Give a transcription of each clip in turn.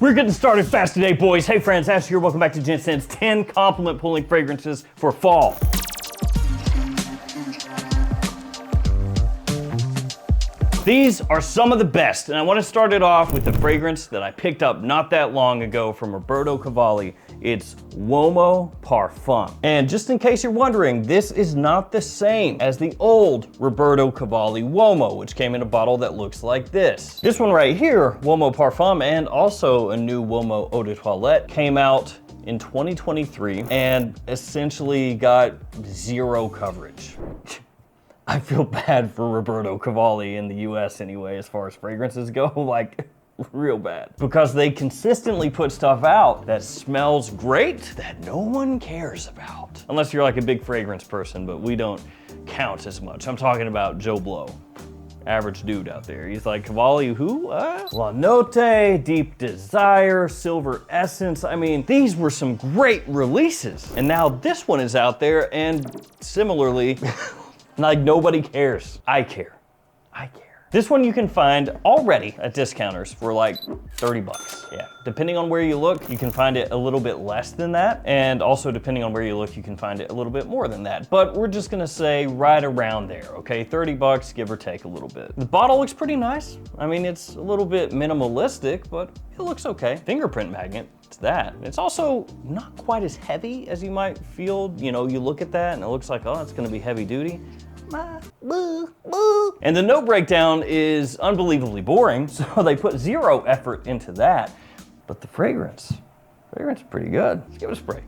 We're getting started fast today, boys. Hey friends, Ash here. Welcome back to Gents. 10 compliment pulling fragrances for fall. These are some of the best, and I want to start it off with the fragrance that I picked up not that long ago from Roberto Cavalli. It's Uomo Parfum. And just in case you're wondering, this is not the same as the old Roberto Cavalli Uomo, which came in a bottle that looks like this. This one right here, Uomo Parfum, and also a new Uomo Eau de Toilette, came out in 2023 and essentially got zero coverage. I feel bad for Roberto Cavalli in the US anyway, as far as fragrances go, like real bad. Because they consistently put stuff out that smells great that no one cares about. Unless you're like a big fragrance person, but we don't count as much. I'm talking about Joe Blow. Average dude out there. He's like, Cavalli who? La Notte, Deep Desire, Silver Essence. I mean, these were some great releases. And now this one is out there and similarly, like nobody cares. I care. I care. This one you can find already at discounters for like 30 bucks. Yeah, depending on where you look, you can find it a little bit less than that. And also depending on where you look, you can find it a little bit more than that. But we're just gonna say right around there, okay? 30 bucks, give or take a little bit. The bottle looks pretty nice. I mean, it's a little bit minimalistic, but it looks okay. Fingerprint magnet. It's that. It's also not quite as heavy as you might feel. You know, you look at that and it looks like, oh, it's gonna be heavy duty. And the note breakdown is unbelievably boring, so they put zero effort into that. But the fragrance is pretty good. Let's give it a spray.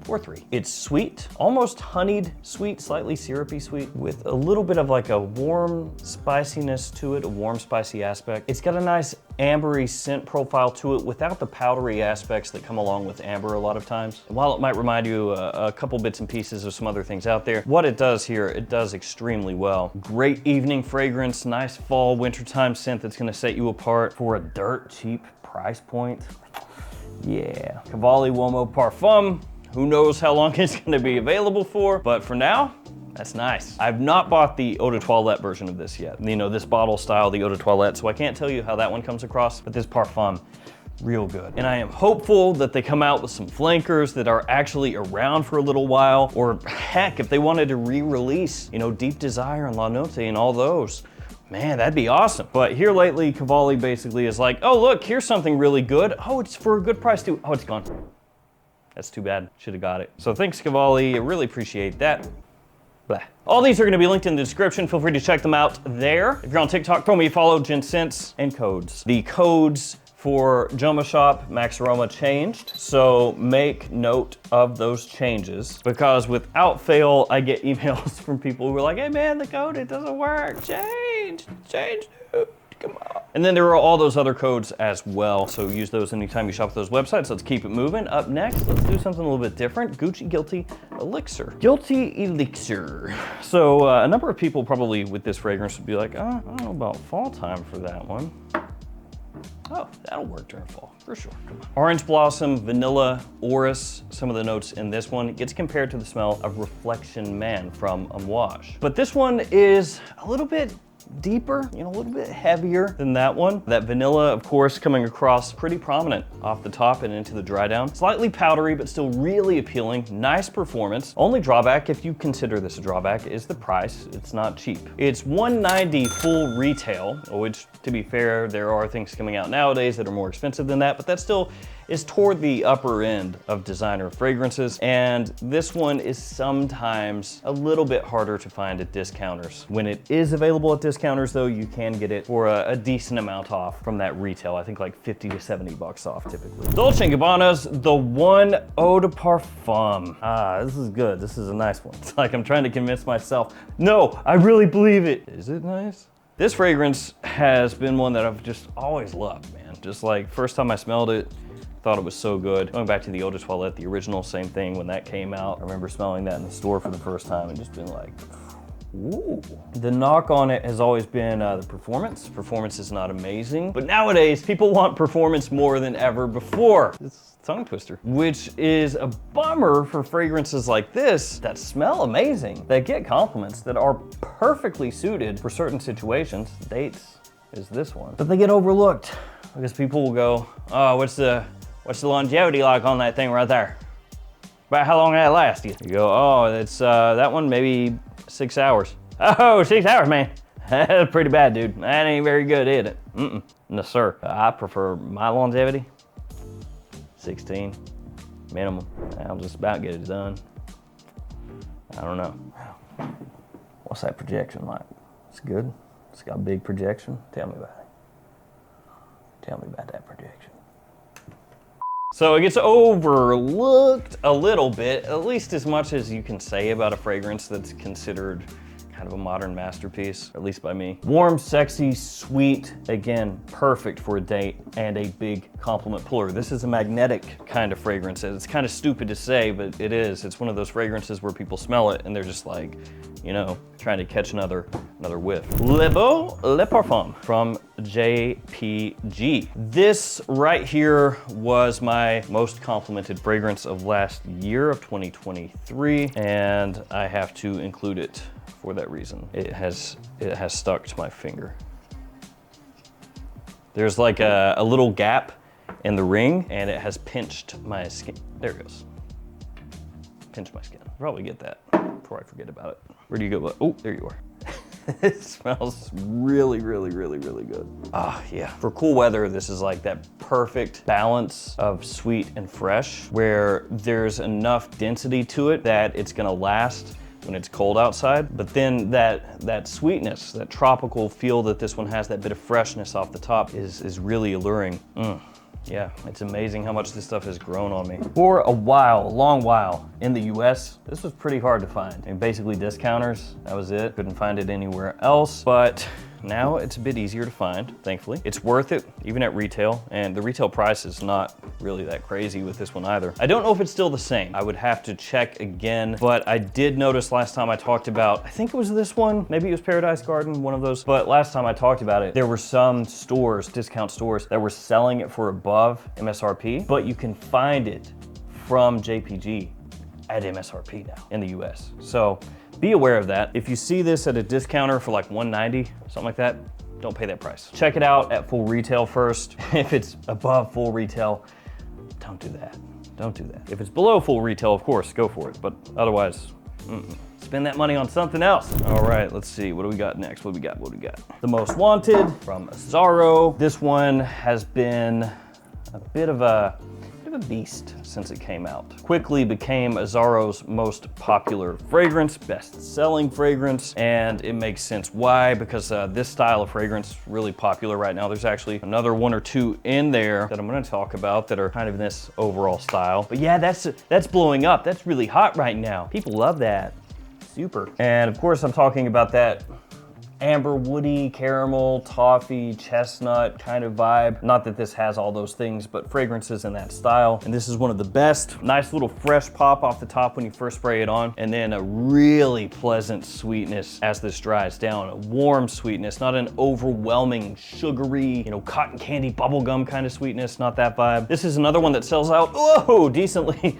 4-3. It's sweet, almost honeyed sweet, slightly syrupy sweet, with a little bit of like a warm spiciness to it, a warm spicy aspect. It's got a nice ambery scent profile to it without the powdery aspects that come along with amber a lot of times. And while it might remind you a couple bits and pieces of some other things out there, what it does here, it does extremely well. Great evening fragrance, nice fall, wintertime scent that's gonna set you apart for a dirt cheap price point. Yeah, Cavalli Uomo Parfum. Who knows how long it's gonna be available for, but for now, that's nice. I've not bought the Eau de Toilette version of this yet. You know, this bottle style, the Eau de Toilette, so I can't tell you how that one comes across, but this Parfum, real good. And I am hopeful that they come out with some flankers that are actually around for a little while, or heck, if they wanted to re-release, you know, Deep Desire and La Notte and all those, man, that'd be awesome. But here lately, Cavalli basically is like, oh look, here's something really good. Oh, it's for a good price too. Oh, it's gone. That's too bad, should have got it. So thanks Cavalli, I really appreciate that. Blah. All these are gonna be linked in the description. Feel free to check them out there. If you're on TikTok, throw me a follow, Gents, and codes. The codes for JOMASHOP, Max Roma changed, so make note of those changes because without fail, I get emails from people who are like, hey man, the code, it doesn't work. Change, dude. Come on. And then there are all those other codes as well. So use those anytime you shop at those websites. Let's keep it moving. Up next, let's do something a little bit different. Gucci Guilty Elixir. Guilty Elixir. So a number of people probably with this fragrance would be like, I don't know about fall time for that one. Oh, that'll work during fall, for sure. Come on. Orange blossom, vanilla, orris, some of the notes in this one gets compared to the smell of Reflection Man from Amouage. But this one is a little bit deeper, you know, a little bit heavier than that one. That vanilla, of course, coming across pretty prominent off the top and into the dry down. Slightly powdery, but still really appealing. Nice performance. Only drawback, if you consider this a drawback, is the price. It's not cheap. It's $190 full retail, which, to be fair, there are things coming out nowadays that are more expensive than that, but that still is toward the upper end of designer fragrances. And this one is sometimes a little bit harder to find at discounters. When it is available at discounters though, you can get it for a decent amount off from that retail. I think like 50 to 70 bucks off typically. Dolce & Gabbana's The One Eau de Parfum. This is good. This is a nice one. It's like I'm trying to convince myself, no, I really believe it. Is it nice? This fragrance has been one that I've just always loved, man. Just like first time I smelled it, thought it was so good. Going back to the Eau de Toilette, the original, same thing when that came out. I remember smelling that in the store for the first time and just being like, ooh. The knock on it has always been the performance. Performance is not amazing, but nowadays people want performance more than ever before. It's tongue twister, which is a bummer for fragrances like this that smell amazing, that get compliments, that are perfectly suited for certain situations, dates, is this one. But they get overlooked because people will go, oh, what's the longevity like on that thing right there? About how long that lasts? You go, oh, it's that one maybe 6 hours. Oh, 6 hours, man. That's pretty bad, dude. That ain't very good, is it? No, sir. I prefer my longevity, 16 minimum. I'll just about get it done. I don't know. What's that projection like? It's good. It's got a big projection. Tell me about it. Tell me about that projection. So it gets overlooked a little bit, at least as much as you can say about a fragrance that's considered kind of a modern masterpiece, at least by me. Warm, sexy, sweet, again, perfect for a date and a big compliment puller. This is a magnetic kind of fragrance. It's kind of stupid to say, but it is. It's one of those fragrances where people smell it and they're just like, you know, trying to catch another whiff. Le Beau Le Parfum from JPG. This right here was my most complimented fragrance of last year of 2023, and I have to include it for that reason. It has stuck to my finger. There's like a little gap in the ring, and it has pinched my skin. There it goes. Pinched my skin. I'll probably get that before I forget about it. Where do you go? Oh, there you are. It smells really, really, really, really good. Ah, yeah. For cool weather, this is like that perfect balance of sweet and fresh, where there's enough density to it that it's gonna last when it's cold outside, but then that sweetness, that tropical feel that this one has, that bit of freshness off the top is really alluring. Yeah, it's amazing how much this stuff has grown on me. For a while, a long while, in the US, this was pretty hard to find. I mean, basically discounters, that was it. Couldn't find it anywhere else, but now it's a bit easier to find, thankfully. It's worth it, even at retail, and the retail price is not really that crazy with this one either. I don't know if it's still the same. I would have to check again, but I did notice last time I talked about, I think it was this one, maybe it was Paradise Garden, one of those, but last time I talked about it, there were some stores, discount stores, that were selling it for above MSRP, but you can find it from JPG at MSRP now in the US. So be aware of that. If you see this at a discounter for like $190, something like that, don't pay that price. Check it out at full retail first. If it's above full retail, don't do that. Don't do that. If it's below full retail, of course, go for it. But otherwise, spend that money on something else. All right, let's see. What do we got next? What do we got? What do we got? The Most Wanted from Aaro. This one has been a bit of a beast since it came out. Quickly became Aaro's most popular fragrance, best-selling fragrance, and it makes sense why, because this style of fragrance is really popular right now. There's actually another one or two in there that I'm gonna talk about that are kind of in this overall style. But yeah, that's blowing up. That's really hot right now. People love that. Super. And of course, I'm talking about that amber, woody, caramel, toffee, chestnut kind of vibe. Not that this has all those things, but fragrances in that style. And this is one of the best. Nice little fresh pop off the top when you first spray it on, and then a really pleasant sweetness as this dries down. A warm sweetness, not an overwhelming, sugary, you know, cotton candy, bubblegum kind of sweetness, not that vibe. This is another one that sells out, decently.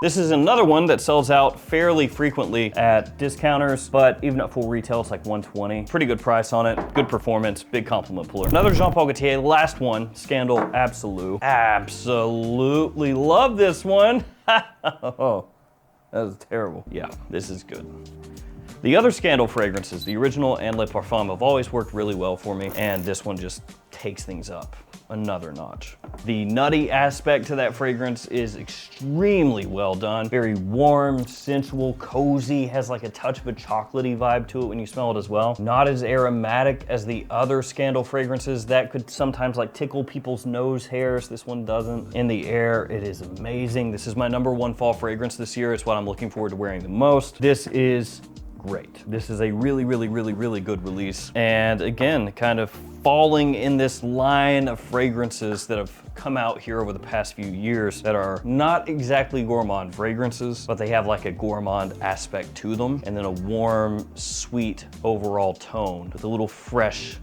This is another one that sells out fairly frequently at discounters, but even at full retail, it's like $120. Pretty good price on it, good performance, big compliment puller. Another Jean Paul Gaultier, last one, Scandal Absolute. Absolutely love this one. Oh, that was terrible. Yeah, this is good. The other Scandal fragrances, the original and Le Parfum, have always worked really well for me, and this one just takes things up another notch. The nutty aspect to that fragrance is extremely well done. Very warm, sensual, cozy, has like a touch of a chocolatey vibe to it when you smell it as well. Not as aromatic as the other Scandal fragrances that could sometimes like tickle people's nose hairs. This one doesn't. In the air, it is amazing. This is my #1 fall fragrance this year. It's what I'm looking forward to wearing the most. This is great. This is a really, really, really, really good release. And again, kind of falling in this line of fragrances that have come out here over the past few years that are not exactly gourmand fragrances, but they have like a gourmand aspect to them, and then a warm, sweet overall tone with a little fresh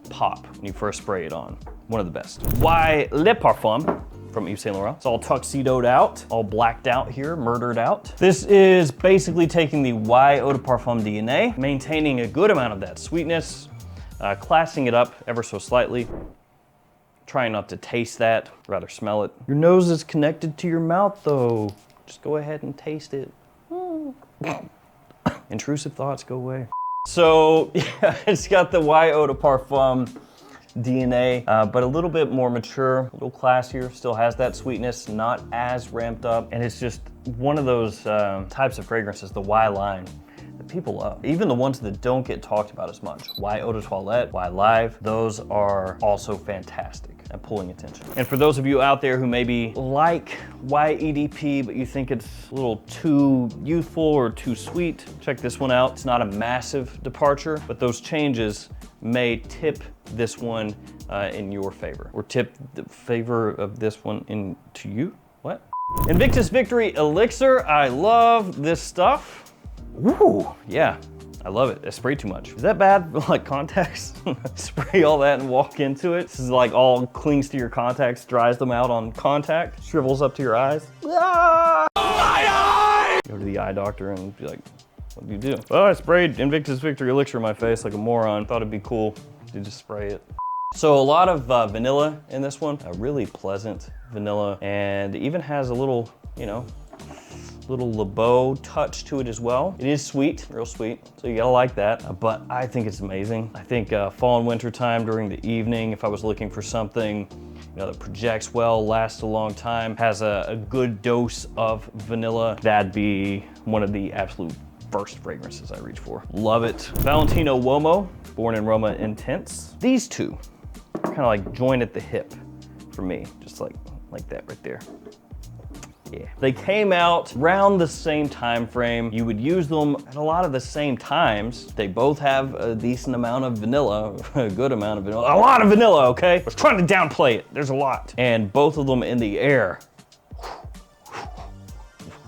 pop when you first spray it on. One of the best. Why Le Parfum from Yves Saint Laurent. It's all tuxedoed out, all blacked out here, murdered out. This is basically taking the Y Eau de Parfum DNA, maintaining a good amount of that sweetness, classing it up ever so slightly. Trying not to taste that, rather smell it. Your nose is connected to your mouth though. Just go ahead and taste it. Intrusive thoughts, go away. So yeah, it's got the Eau de Parfum DNA, but a little bit more mature, a little classier, still has that sweetness, not as ramped up. And it's just one of those types of fragrances, the Y line, that people love. Even the ones that don't get talked about as much. Y Eau de Toilette, Y Live, those are also fantastic at pulling attention. And for those of you out there who maybe like YEDP, but you think it's a little too youthful or too sweet, check this one out. It's not a massive departure, but those changes may tip this one in your favor, or tip the favor of this one into you. What? Invictus Victory Elixir. I love this stuff. Ooh, yeah. I love it. I spray too much. Is that bad for like contacts? Spray all that and walk into it. This is like all clings to your contacts, dries them out on contact, shrivels up to your eyes. Ah! My eye! Go to the eye doctor and be like, what do you do? Oh, I sprayed Invictus Victory Elixir in my face like a moron. Thought it'd be cool to just spray it. So a lot of vanilla in this one, a really pleasant vanilla, and even has a little, you know, little LeBeau touch to it as well. It is sweet, real sweet, so you gotta like that, but I think it's amazing. I think fall and winter time during the evening, if I was looking for something that projects well, lasts a long time, has a good dose of vanilla, that'd be one of the absolute first fragrances I reach for. Love it. Valentino Uomo, Born in Roma Intense. These two are kind of like joined at the hip for me, just like that right there. Yeah. They came out around the same time frame. You would use them at a lot of the same times. They both have a decent amount of vanilla, a good amount of vanilla, a lot of vanilla, okay? I was trying to downplay it. There's a lot. And both of them in the air.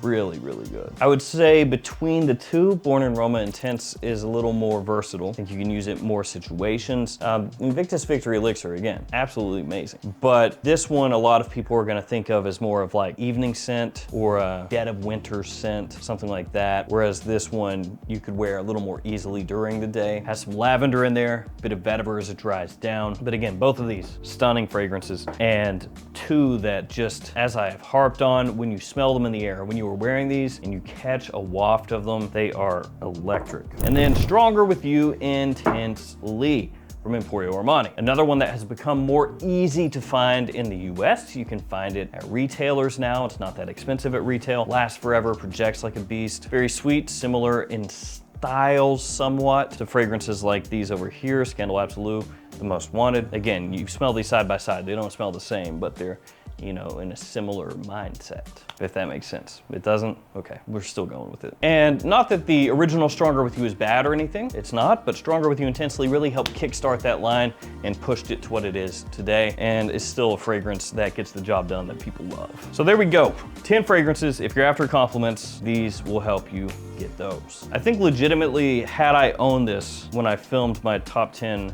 Really, really good. I would say between the two, Born in Roma Intense is a little more versatile. I think you can use it in more situations. Invictus Victory Elixir, again, absolutely amazing. But this one, a lot of people are gonna think of as more of like evening scent or a dead of winter scent, something like that. Whereas this one, you could wear a little more easily during the day. Has some lavender in there, a bit of vetiver as it dries down. But again, both of these, stunning fragrances. And two that just, as I have harped on, when you smell them in the air, when you are wearing these and you catch a waft of them, they are electric. And then Stronger With You Intensely from Emporio Armani. Another one that has become more easy to find in the US. You can find it at retailers now. It's not that expensive at retail. Lasts forever, projects like a beast. Very sweet, similar in styles somewhat to fragrances like these over here, Scandal Absolute, The Most Wanted. Again, you smell these side by side. They don't smell the same, but they're, you know, in a similar mindset, if that makes sense. It doesn't? Okay, we're still going with it. And not that the original Stronger With You is bad or anything, it's not, but Stronger With You Intensely really helped kickstart that line and pushed it to what it is today, and is still a fragrance that gets the job done that people love. So there we go, 10 fragrances. If you're after compliments, these will help you get those. I think legitimately, had I owned this when I filmed my top 10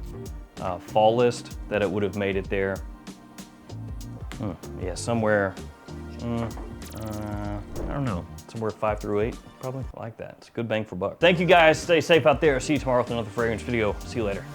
fall list, that it would have made it there. Yeah, somewhere, I don't know, somewhere 5 through 8, probably. I like that. It's a good bang for buck. Thank you guys. Stay safe out there. See you tomorrow with another fragrance video. See you later.